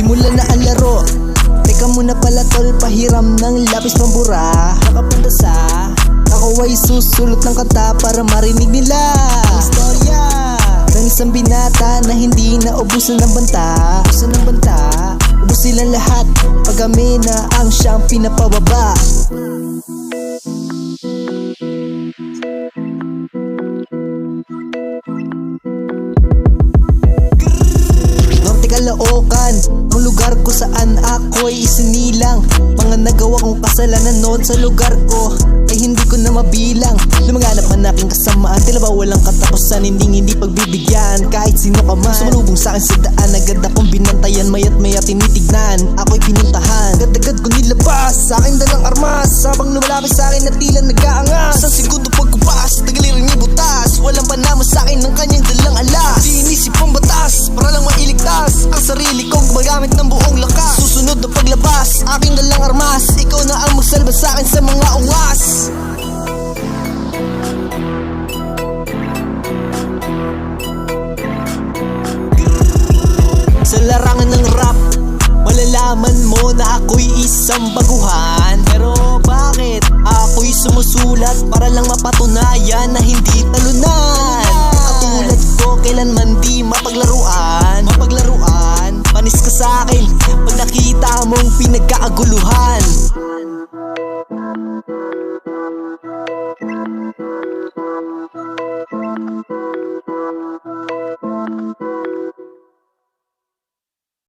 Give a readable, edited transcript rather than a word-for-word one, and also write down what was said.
Simula na ang laro. Teka muna pala tol, pahiram ng lapis pambura. Nakapunta sa ako ay susulot ng kanta para marinig nila ang istorya ng isang binata na hindi naubusan ng banta. Ubus silang lahat pag kami na ang siyang pinapababa. Caloocan, ang lugar ko saan ako'y isinilang. Mga nagawa kong kasalanan noon sa lugar ko ay hindi ko na mabilang. Lumaganap man aking kasamaan, tila ba walang katapusan, hindi pagbibigyan kahit sino ka man. Sumalubong sa'kin sa daan, agad akong binantayan, maya't maya tinitignan, ako'y pinuntahan. Agad-agad ko nilabas, sa aking dalang armas, habang lumalapit sa'kin na tila nag-aangas. Isang segundo pagkupas, tagalirang ibutas, walang panama sa'kin ng kanyang dalang alas. Di inisip ang batas, para lang mailigtas ang sarili kong gumagamit ng buong lakas. Susunod na paglabas, aking dalang armas, ikaw na ang magsalba sa'kin sa mga uwas. Sa larangan ng rap, malalaman mo na ako'y isang baguhan. Pero bakit ako'y sumusulat para lang mapatunayan na hindi talunan? Katulad ko, kailanman di mapaglaruan.